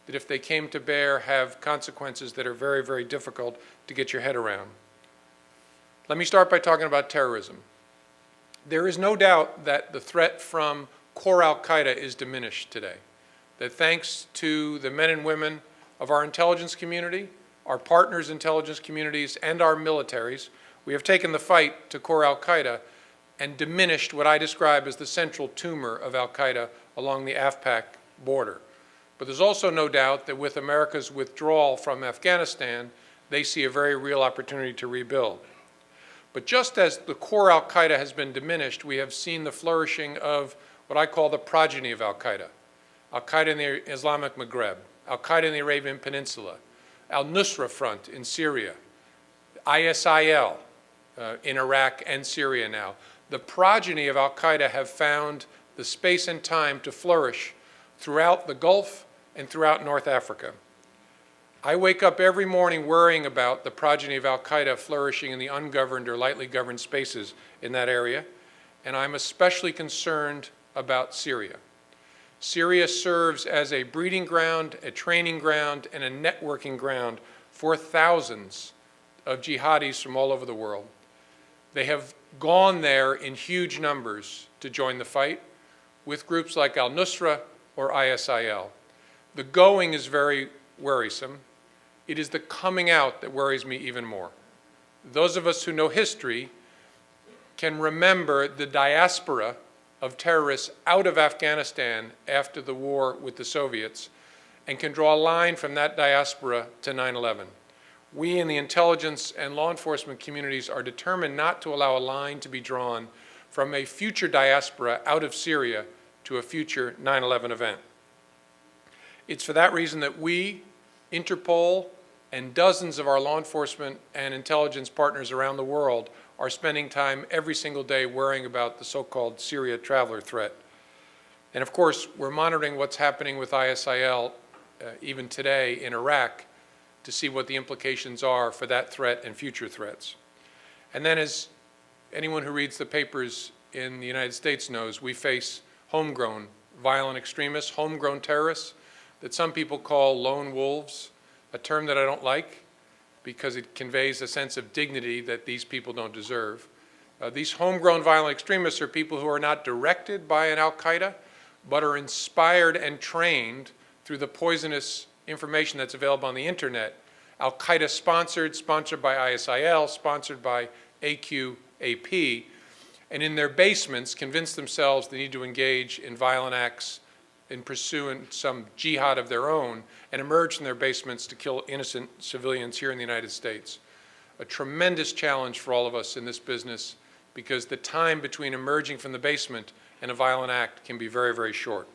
that if they came to bear have consequences that are very, very difficult to get your head around. Let me start by talking about terrorism. There is no doubt that the threat from core al-Qaeda is diminished today, that thanks to the men and women of our intelligence community, our partners' intelligence communities, and our militaries, we have taken the fight to core al-Qaeda and diminished what I describe as the central tumor of al-Qaeda along the AfPak border. But there's also no doubt that with America's withdrawal from Afghanistan, they see a very real opportunity to rebuild. But just as the core al-Qaeda has been diminished, we have seen the flourishing of what I call the progeny of al-Qaeda. Al-Qaeda in the Islamic Maghreb, al-Qaeda in the Arabian Peninsula, al-Nusra Front in Syria, ISIL in Iraq and Syria now. The progeny of al-Qaeda have found the space and time to flourish throughout the Gulf and throughout North Africa. I wake up every morning worrying about the progeny of al-Qaeda flourishing in the ungoverned or lightly governed spaces in that area, and I'm especially concerned about Syria. Syria serves as a breeding ground, a training ground, and a networking ground for thousands of jihadis from all over the world. They have gone there in huge numbers to join the fight with groups like al-Nusra or ISIL. The going is very worrisome. It is the coming out that worries me even more. Those of us who know history can remember the diaspora of terrorists out of Afghanistan after the war with the Soviets and can draw a line from that diaspora to 9/11. We in the intelligence and law enforcement communities are determined not to allow a line to be drawn from a future diaspora out of Syria to a future 9/11 event. It's for that reason that we, Interpol, and dozens of our law enforcement and intelligence partners around the world are spending time every single day worrying about the so-called Syria traveler threat. And of course, we're monitoring what's happening with ISIL even today in Iraq to see what the implications are for that threat and future threats. And then, as anyone who reads the papers in the United States knows, we face homegrown violent extremists, homegrown terrorists that some people call lone wolves, a term that I don't like because it conveys a sense of dignity that these people don't deserve. These homegrown violent extremists are people who are not directed by an al-Qaeda, but are inspired and trained through the poisonous information that's available on the internet. Al-Qaeda sponsored by ISIL, sponsored by AQAP, and in their basements convince themselves they need to engage in violent acts in pursuing some jihad of their own and emerge from their basements to kill innocent civilians here in the United States. A tremendous challenge for all of us in this business because the time between emerging from the basement and a violent act can be very, very short.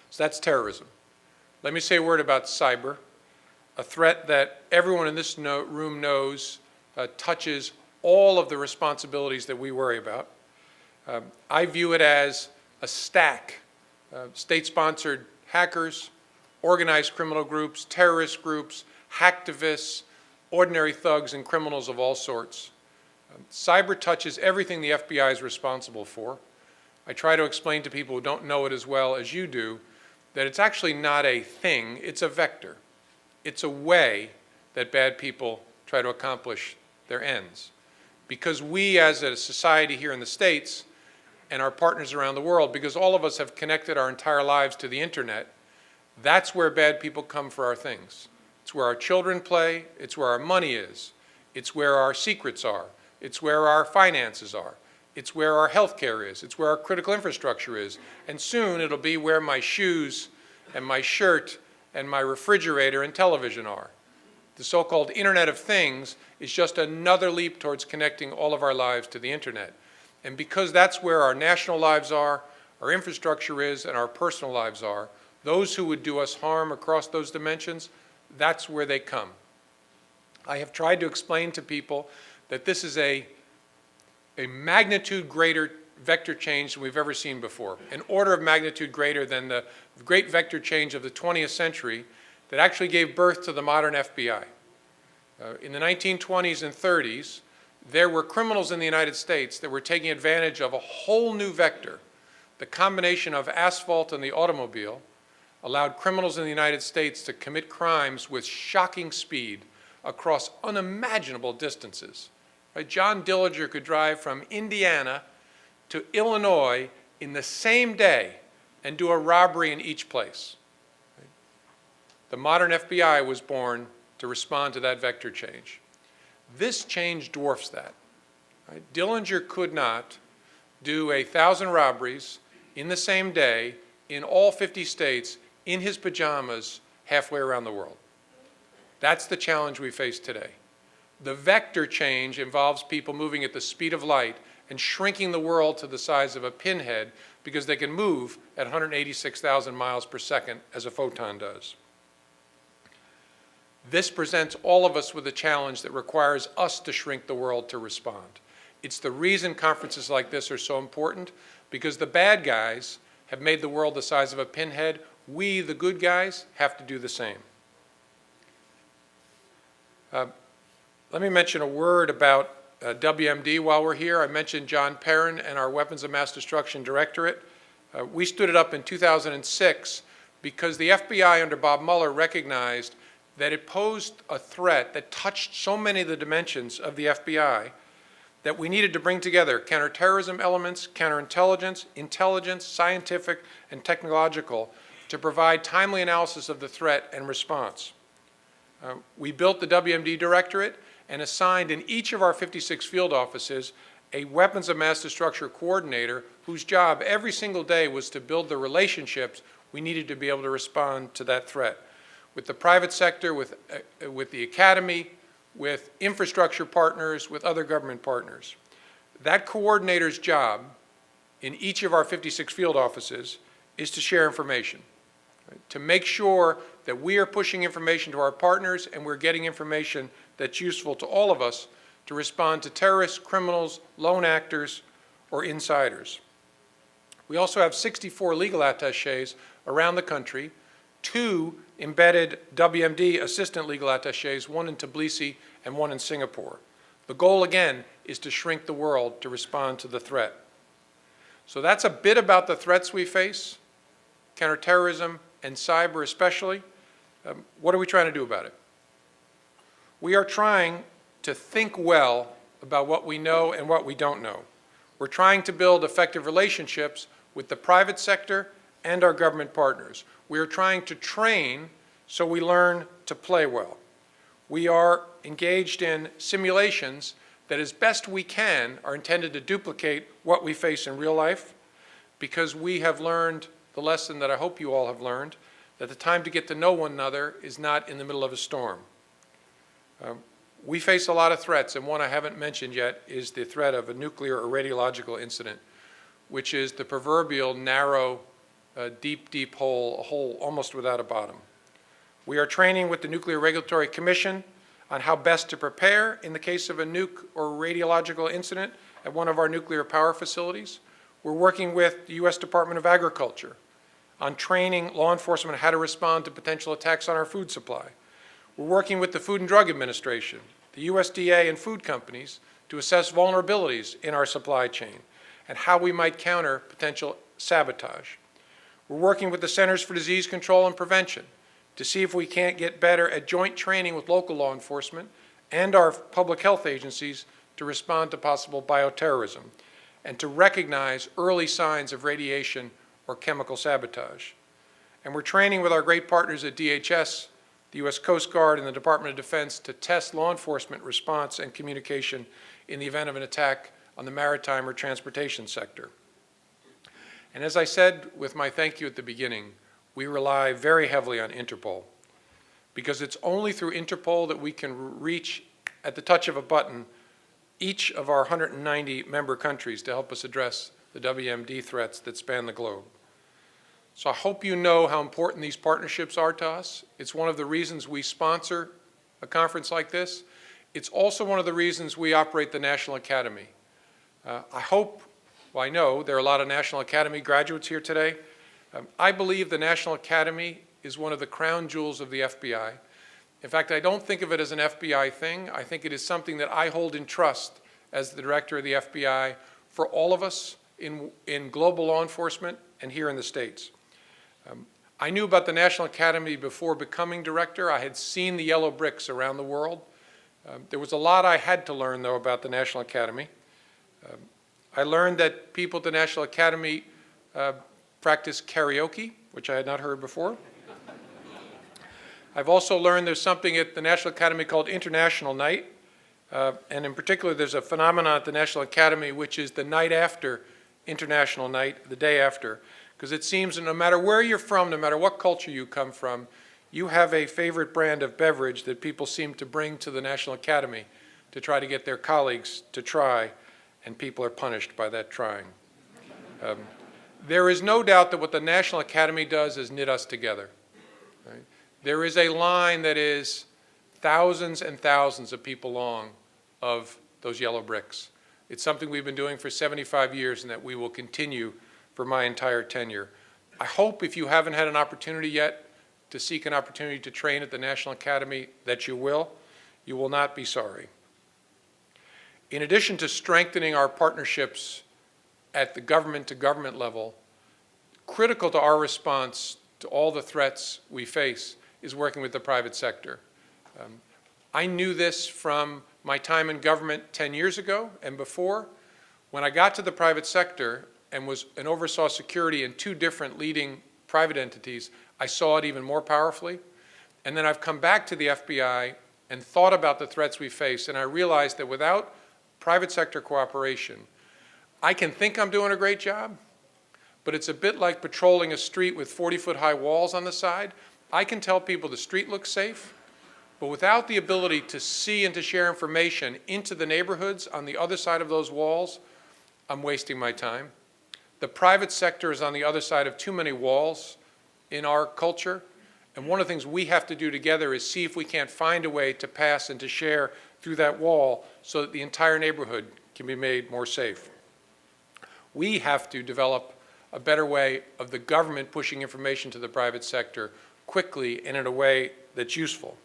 So that's terrorism. Let me say a word about cyber, a threat that everyone in this room knows touches all of the responsibilities that we worry about. I view it as a stack. State-sponsored hackers, organized criminal groups, terrorist groups, hacktivists, ordinary thugs, and criminals of all sorts. Cyber touches everything the FBI is responsible for. I try to explain to people who don't know it as well as you do that it's actually not a thing, it's a vector. It's a way that bad people try to accomplish their ends. Because we as a society here in the States and our partners around the world, because all of us have connected our entire lives to the internet, that's where bad people come for our things. It's where our children play, it's where our money is, it's where our secrets are, it's where our finances are, it's where our healthcare is, it's where our critical infrastructure is, and soon it'll be where my shoes and my shirt and my refrigerator and television are. The so-called Internet of Things is just another leap towards connecting all of our lives to the internet. And because that's where our national lives are, our infrastructure is, and our personal lives are, those who would do us harm across those dimensions, that's where they come. I have tried to explain to people that this is a magnitude greater vector change than we've ever seen before, an order of magnitude greater than the great vector change of the 20th century that actually gave birth to the modern FBI. In the 1920s and 30s, there were criminals in the United States that were taking advantage of a whole new vector, the combination of asphalt and the automobile, allowed criminals in the United States to commit crimes with shocking speed across unimaginable distances. Right? John Dillinger could drive from Indiana to Illinois in the same day and do a robbery in each place. Right? The modern FBI was born to respond to that vector change. This change dwarfs that. Right? Dillinger could not do 1,000 robberies in the same day in all 50 states in his pajamas halfway around the world. That's the challenge we face today. The vector change involves people moving at the speed of light and shrinking the world to the size of a pinhead because they can move at 186,000 miles per second as a photon does. This presents all of us with a challenge that requires us to shrink the world to respond. It's the reason conferences like this are so important, because the bad guys have made the world the size of a pinhead. We, the good guys, have to do the same. Let me mention a word about WMD while we're here. I mentioned John Perrin and our Weapons of Mass Destruction Directorate. We stood it up in 2006 because the FBI under Bob Mueller recognized that it posed a threat that touched so many of the dimensions of the FBI that we needed to bring together counterterrorism elements, counterintelligence, intelligence, scientific, and technological to provide timely analysis of the threat and response. We built the WMD Directorate and assigned in each of our 56 field offices a weapons of mass destruction coordinator whose job every single day was to build the relationships we needed to be able to respond to that threat. With the private sector, with the academy, with infrastructure partners, with other government partners. That coordinator's job in each of our 56 field offices is to share information, right? To make sure that we are pushing information to our partners and we're getting information that's useful to all of us to respond to terrorists, criminals, lone actors, or insiders. We also have 64 legal attachés around the country, 2 embedded WMD assistant legal attachés, 1 in Tbilisi and 1 in Singapore. The goal, again, is to shrink the world to respond to the threat. So that's a bit about the threats we face, counterterrorism and cyber especially. What are we trying to do about it? We are trying to think well about what we know and what we don't know. We're trying to build effective relationships with the private sector and our government partners. We are trying to train so we learn to play well. We are engaged in simulations that, as best we can, are intended to duplicate what we face in real life, because we have learned the lesson that I hope you all have learned, that the time to get to know one another is not in the middle of a storm. We face a lot of threats, and one I haven't mentioned yet is the threat of a nuclear or radiological incident, which is the proverbial narrow, deep, deep hole, a hole almost without a bottom. We are training with the Nuclear Regulatory Commission on how best to prepare in the case of a nuke or radiological incident at one of our nuclear power facilities. We're working with the U.S. Department of Agriculture on training law enforcement on how to respond to potential attacks on our food supply. We're working with the Food and Drug Administration, the USDA, and food companies to assess vulnerabilities in our supply chain and how we might counter potential sabotage. We're working with the Centers for Disease Control and Prevention to see if we can't get better at joint training with local law enforcement and our public health agencies to respond to possible bioterrorism and to recognize early signs of radiation or chemical sabotage. And we're training with our great partners at DHS, the U.S. Coast Guard, and the Department of Defense to test law enforcement response and communication in the event of an attack on the maritime or transportation sector. And as I said with my thank you at the beginning, we rely very heavily on Interpol, because it's only through Interpol that we can reach, at the touch of a button, each of our 190 member countries to help us address the WMD threats that span the globe. So I hope you know how important these partnerships are to us. It's one of the reasons we sponsor a conference like this. It's also one of the reasons we operate the National Academy. I know there are a lot of National Academy graduates here today. I believe the National Academy is one of the crown jewels of the FBI. In fact, I don't think of it as an FBI thing. I think it is something that I hold in trust as the director of the FBI for all of us in global law enforcement and here in the States. I knew about the National Academy before becoming director. I had seen the yellow bricks around the world. There was a lot I had to learn, though, about the National Academy. I learned that people at the National Academy practice karaoke, which I had not heard before. I've also learned there's something at the National Academy called International Night. And in particular, there's a phenomenon at the National Academy, which is the night after International Night, the day after. Because it seems that no matter where you're from, no matter what culture you come from, you have a favorite brand of beverage that people seem to bring to the National Academy to try to get their colleagues to try, and people are punished by that trying. There is no doubt that what the National Academy does is knit us together. Right? There is a line that is thousands and thousands of people long of those yellow bricks. It's something we've been doing for 75 years and that we will continue for my entire tenure. I hope if you haven't had an opportunity yet to seek an opportunity to train at the National Academy that you will. You will not be sorry. In addition to strengthening our partnerships at the government-to-government level, critical to our response to all the threats we face is working with the private sector. I knew this from my time in government 10 years ago and before. When I got to the private sector and oversaw security in two different leading private entities, I saw it even more powerfully. And then I've come back to the FBI and thought about the threats we face, and I realized that without private sector cooperation, I can think I'm doing a great job, but it's a bit like patrolling a street with 40-foot-high walls on the side. I can tell people the street looks safe, but without the ability to see and to share information into the neighborhoods on the other side of those walls, I'm wasting my time. The private sector is on the other side of too many walls in our culture, and one of the things we have to do together is see if we can't find a way to pass and to share through that wall so that the entire neighborhood can be made more safe. We have to develop a better way of the government pushing information to the private sector quickly and in a way that's useful.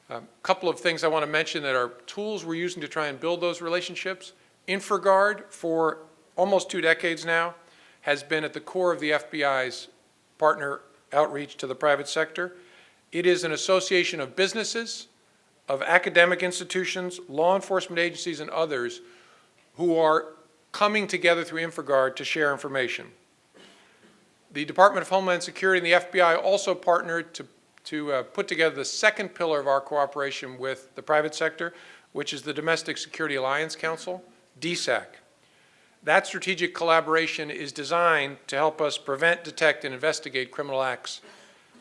A couple of things I want to mention that are tools we're using to try and build those relationships. InfraGard, for almost 2 decades now, has been at the core of the FBI's partner outreach to the private sector. It is an association of businesses, of academic institutions, law enforcement agencies, and others who are coming together through InfraGard to share information. The Department of Homeland Security and the FBI also partnered to put together the second pillar of our cooperation with the private sector, which is the Domestic Security Alliance Council, DSAC. That strategic collaboration is designed to help us prevent, detect, and investigate criminal acts,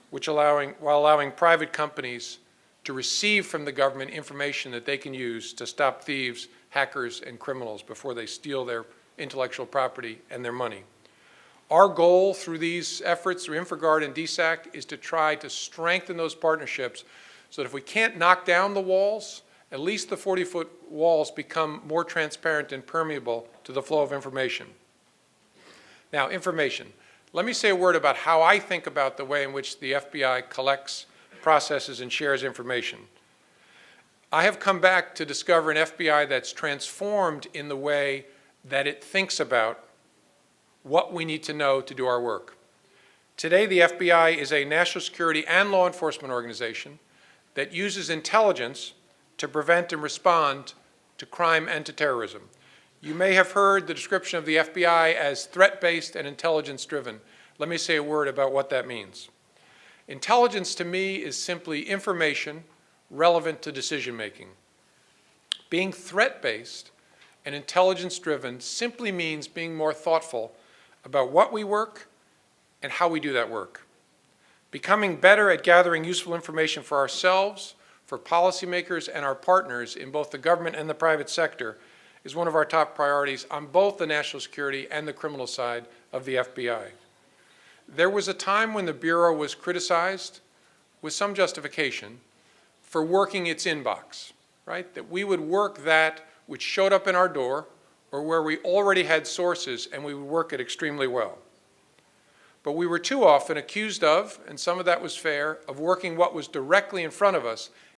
while allowing private companies to receive from the government information that they can use to stop thieves, hackers, and criminals before they steal their intellectual property and their money. Our goal through these efforts, through InfraGard and DSAC, is to try to strengthen those partnerships so that if we can't knock down the walls, at least the 40-foot walls become more transparent and permeable to the flow of information. Now, information. Let me say a word about how I think about the way in which the FBI collects, processes, and shares information. I have come back to discover an FBI that's transformed in the way that it thinks about what we need to know to do our work. Today, the FBI is a national security and law enforcement organization that uses intelligence to prevent and respond to crime and to terrorism. You may have heard the description of the FBI as threat-based and intelligence-driven. Let me say a word about what that means. Intelligence to me is simply information relevant to decision-making. Being threat-based and intelligence-driven simply means being more thoughtful about what we work and how we do that work. Becoming better at gathering useful information for ourselves, for policymakers, and our partners in both the government and the private sector is one of our top priorities on both the national security and the criminal side of the FBI. There was a time when the Bureau was criticized, with some justification, for working its inbox, right? That we would work that which showed up in our door or where we already had sources, and we would work it extremely well. But we were too often accused of, and some of that was fair, of working what was directly in front of us